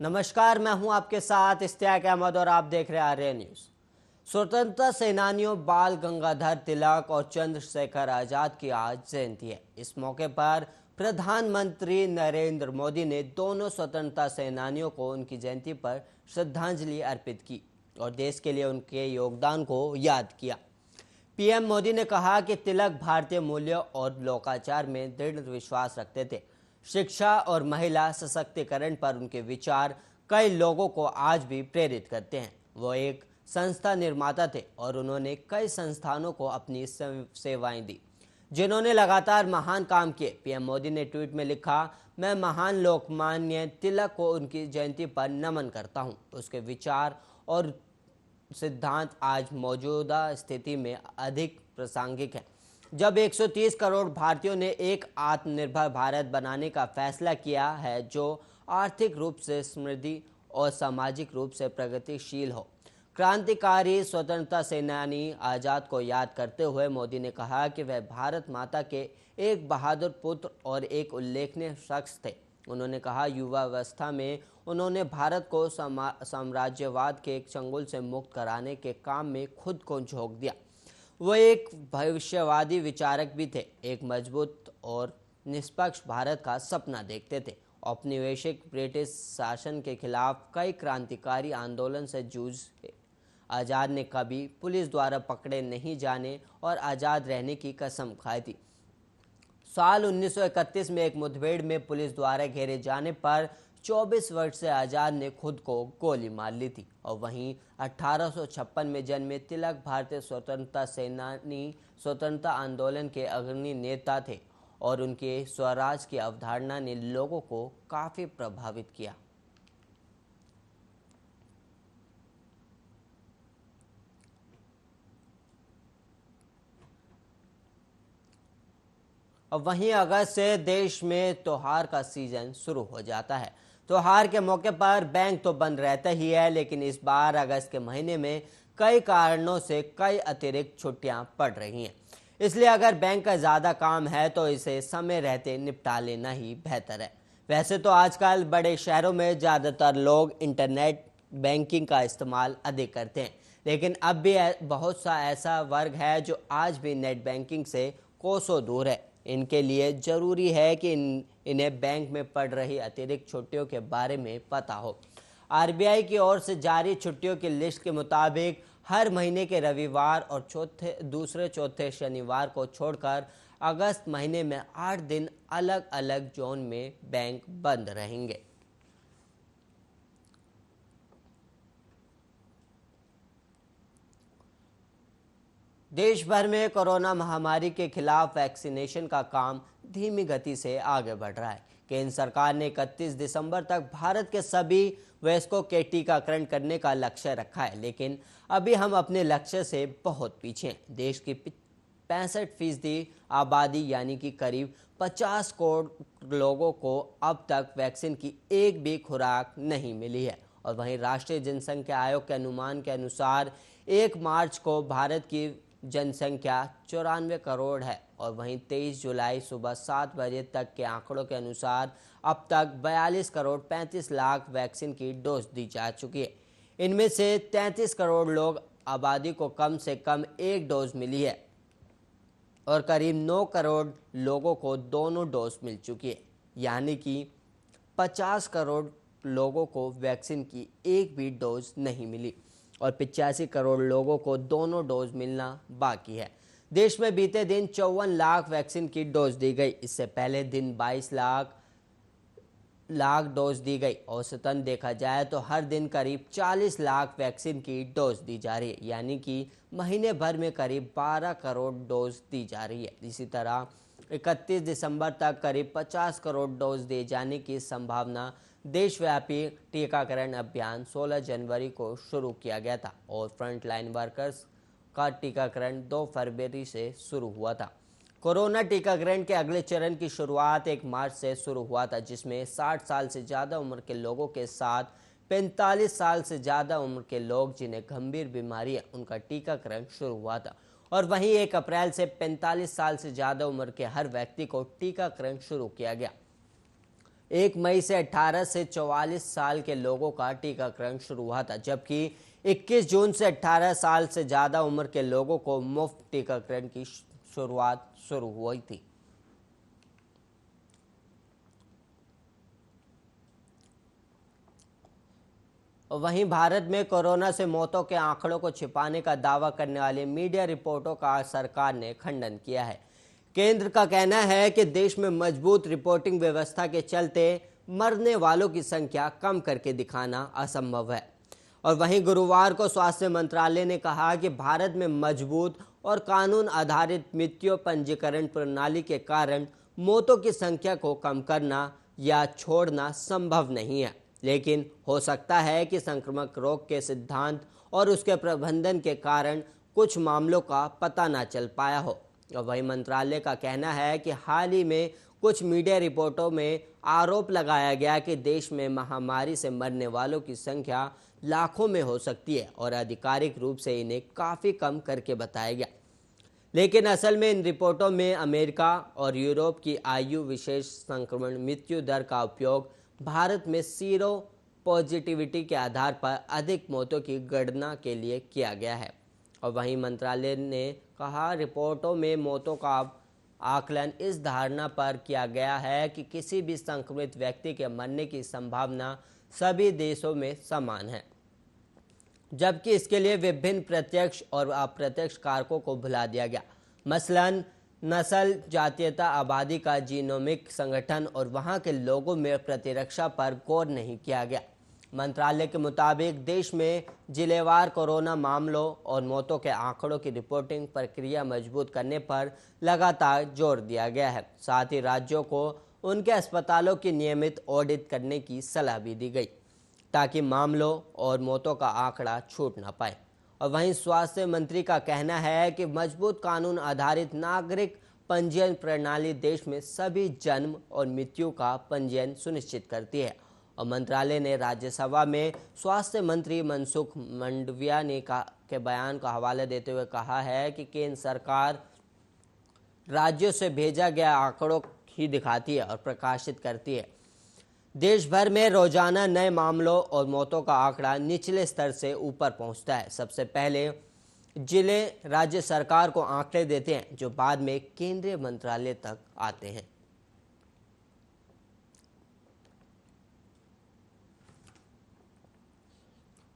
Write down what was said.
नमस्कार, मैं हूं आपके साथ इश्तियाक अहमद और आप देख रहे हैं आर्य न्यूज। स्वतंत्रता सेनानियों बाल गंगाधर तिलक और चंद्रशेखर आजाद की आज जयंती है। इस मौके पर प्रधानमंत्री नरेंद्र मोदी ने दोनों स्वतंत्रता सेनानियों को उनकी जयंती पर श्रद्धांजलि अर्पित की और देश के लिए उनके योगदान को याद किया। पीएम मोदी ने कहा कि तिलक भारतीय मूल्यों और लोकाचार में दृढ़ विश्वास रखते थे। शिक्षा और महिला सशक्तिकरण पर उनके विचार कई लोगों को आज भी प्रेरित करते हैं। वो एक संस्था निर्माता थे और उन्होंने कई संस्थानों को अपनी सेवाएं दी, जिन्होंने लगातार महान काम किए। पीएम मोदी ने ट्वीट में लिखा, मैं महान लोकमान्य तिलक को उनकी जयंती पर नमन करता हूं। उसके विचार और सिद्धांत आज मौजूदा स्थिति में अधिक प्रासंगिक है, जब 130 करोड़ भारतीयों ने एक आत्मनिर्भर भारत बनाने का फैसला किया है जो आर्थिक रूप से समृद्धि और सामाजिक रूप से प्रगतिशील हो। क्रांतिकारी स्वतंत्रता सेनानी आजाद को याद करते हुए मोदी ने कहा कि वह भारत माता के एक बहादुर पुत्र और एक उल्लेखनीय शख्स थे। उन्होंने कहा, युवावस्था में उन्होंने भारत को साम्राज्यवाद के एक चंगुल से मुक्त कराने के काम में खुद को झोंक दिया। वो एक भविष्यवादी विचारक भी थे, एक मजबूत और निष्पक्ष भारत का सपना देखते थे। औपनिवेशिक ब्रिटिश शासन के खिलाफ कई क्रांतिकारी आंदोलन से जूझे। आजाद ने कभी पुलिस द्वारा पकड़े नहीं जाने और आज़ाद रहने की कसम खाई थी। साल 1931 में एक मुठभेड़ में पुलिस द्वारा घेरे जाने पर 24 वर्ष से आजाद ने खुद को गोली मार ली थी। और वहीं 1856 में जन्मे तिलक भारतीय स्वतंत्रता सेनानी, स्वतंत्रता आंदोलन के अग्रणी नेता थे और उनके स्वराज की अवधारणा ने लोगों को काफी प्रभावित किया। और वहीं अगस्त से देश में त्योहार का सीजन शुरू हो जाता है। त्योहार के मौके पर बैंक तो बंद रहता ही है, लेकिन इस बार अगस्त के महीने में कई कारणों से कई अतिरिक्त छुट्टियां पड़ रही हैं। इसलिए अगर बैंक का ज़्यादा काम है तो इसे समय रहते निपटा लेना ही बेहतर है। वैसे तो आजकल बड़े शहरों में ज़्यादातर लोग इंटरनेट बैंकिंग का इस्तेमाल अधिक करते हैं, लेकिन अब भी बहुत सा ऐसा वर्ग है जो आज भी नेट बैंकिंग से कोसों दूर है। इनके लिए ज़रूरी है कि इन्हें बैंक में पड़ रही अतिरिक्त छुट्टियों के बारे में पता हो। आरबीआई की ओर से जारी छुट्टियों की लिस्ट के मुताबिक हर महीने के रविवार और दूसरे चौथे शनिवार को छोड़कर अगस्त महीने में 8 दिन अलग अलग जोन में बैंक बंद रहेंगे। देश भर में कोरोना महामारी के खिलाफ वैक्सीनेशन का काम धीमी गति से आगे बढ़ रहा है। केंद्र सरकार ने 31 दिसंबर तक भारत के सभी वयस्कों के टीकाकरण करने का लक्ष्य रखा है, लेकिन अभी हम अपने लक्ष्य से बहुत पीछे हैं। देश की 65% आबादी यानी कि करीब 50 करोड़ लोगों को अब तक वैक्सीन की एक भी खुराक नहीं मिली है। और वहीं राष्ट्रीय जनसंख्या आयोग के अनुमान के अनुसार 1 मार्च को भारत की जनसंख्या 94 करोड़ है और वहीं 23 जुलाई सुबह 7 बजे तक के आंकड़ों के अनुसार अब तक 42 करोड़ 35 लाख वैक्सीन की डोज दी जा चुकी है। इनमें से 33 करोड़ लोग आबादी को कम से कम एक डोज मिली है और करीब 9 करोड़ लोगों को दोनों डोज मिल चुकी है, यानी कि 50 करोड़ लोगों को वैक्सीन की एक भी डोज नहीं मिली और 85 करोड़ लोगों को दोनों डोज मिलना बाकी है। देश में बीते दिन 54 लाख वैक्सीन की डोज दी गई। इससे पहले दिन 22 लाख डोज दी गई। औसतन देखा जाए तो हर दिन करीब 40 लाख वैक्सीन की डोज दी जा रही है, यानी कि महीने भर में करीब 12 करोड़ डोज दी जा रही है। इसी तरह 31 दिसंबर तक करीब 50 करोड़ डोज दिए जाने की संभावना। देशव्यापी टीकाकरण अभियान 16 जनवरी को शुरू किया गया था और फ्रंटलाइन वर्कर्स का टीकाकरण 2 फरवरी से शुरू हुआ था। कोरोना टीकाकरण के अगले चरण की शुरुआत 1 मार्च से शुरू हुआ था, जिसमें 60 साल से ज़्यादा उम्र के लोगों के साथ 45 साल से ज़्यादा उम्र के लोग जिन्हें गंभीर बीमारी है उनका टीकाकरण शुरू हुआ था। और वहीं 1 अप्रैल से 45 साल से ज़्यादा उम्र के हर व्यक्ति को टीकाकरण शुरू किया गया। 1 मई से 18 से 44 साल के लोगों का टीकाकरण शुरू हुआ था, जबकि 21 जून से 18 साल से ज़्यादा उम्र के लोगों को मुफ्त टीकाकरण की शुरुआत शुरू हुई थी। वहीं भारत में कोरोना से मौतों के आंकड़ों को छिपाने का दावा करने वाली मीडिया रिपोर्टों का सरकार ने खंडन किया है। केंद्र का कहना है कि देश में मजबूत रिपोर्टिंग व्यवस्था के चलते मरने वालों की संख्या कम करके दिखाना असंभव है। और वहीं गुरुवार को स्वास्थ्य मंत्रालय ने कहा कि भारत में मजबूत और कानून आधारित मृत्यु पंजीकरण प्रणाली के कारण मौतों की संख्या को कम करना या छोड़ना संभव नहीं है, लेकिन हो सकता है कि संक्रामक रोग के सिद्धांत और उसके प्रबंधन के कारण कुछ मामलों का पता न चल पाया हो। और वही मंत्रालय का कहना है कि हाल ही में कुछ मीडिया रिपोर्टों में आरोप लगाया गया कि देश में महामारी से मरने वालों की संख्या लाखों में हो सकती है और आधिकारिक रूप से इन्हें काफ़ी कम करके बताया गया। लेकिन असल में इन रिपोर्टों में अमेरिका और यूरोप की आयु विशेष संक्रमण मृत्यु दर का उपयोग भारत में सीरो पॉजिटिविटी के आधार पर अधिक मौतों की गणना के लिए किया गया है। और वहीं मंत्रालय ने कहा, रिपोर्टों में मौतों का आकलन इस धारणा पर किया गया है कि किसी भी संक्रमित व्यक्ति के मरने की संभावना सभी देशों में समान है, जबकि इसके लिए विभिन्न प्रत्यक्ष और अप्रत्यक्ष कारकों को भुला दिया गया। मसलन नस्ल, जातीयता, आबादी का जीनोमिक संगठन और वहां के लोगों में प्रतिरक्षा पर गौर नहीं किया गया। मंत्रालय के मुताबिक देश में जिलेवार कोरोना मामलों और मौतों के आंकड़ों की रिपोर्टिंग प्रक्रिया मजबूत करने पर लगातार जोर दिया गया है। साथ ही राज्यों को उनके अस्पतालों की नियमित ऑडिट करने की सलाह भी दी गई, ताकि मामलों और मौतों का आंकड़ा छूट ना पाए। और वहीं स्वास्थ्य मंत्री का कहना है कि मजबूत कानून आधारित नागरिक पंजीयन प्रणाली देश में सभी जन्म और मृत्यु का पंजीयन सुनिश्चित करती है। और मंत्रालय ने राज्यसभा में स्वास्थ्य मंत्री मनसुख मंडाविया ने के बयान का हवाला देते हुए कहा है कि केंद्र सरकार राज्यों से भेजा गया आंकड़ों ही दिखाती है और प्रकाशित करती है। देश भर में रोजाना नए मामलों और मौतों का आंकड़ा निचले स्तर से ऊपर पहुंचता है। सबसे पहले जिले राज्य सरकार को आंकड़े देते हैं, जो बाद में केंद्रीय मंत्रालय तक आते हैं।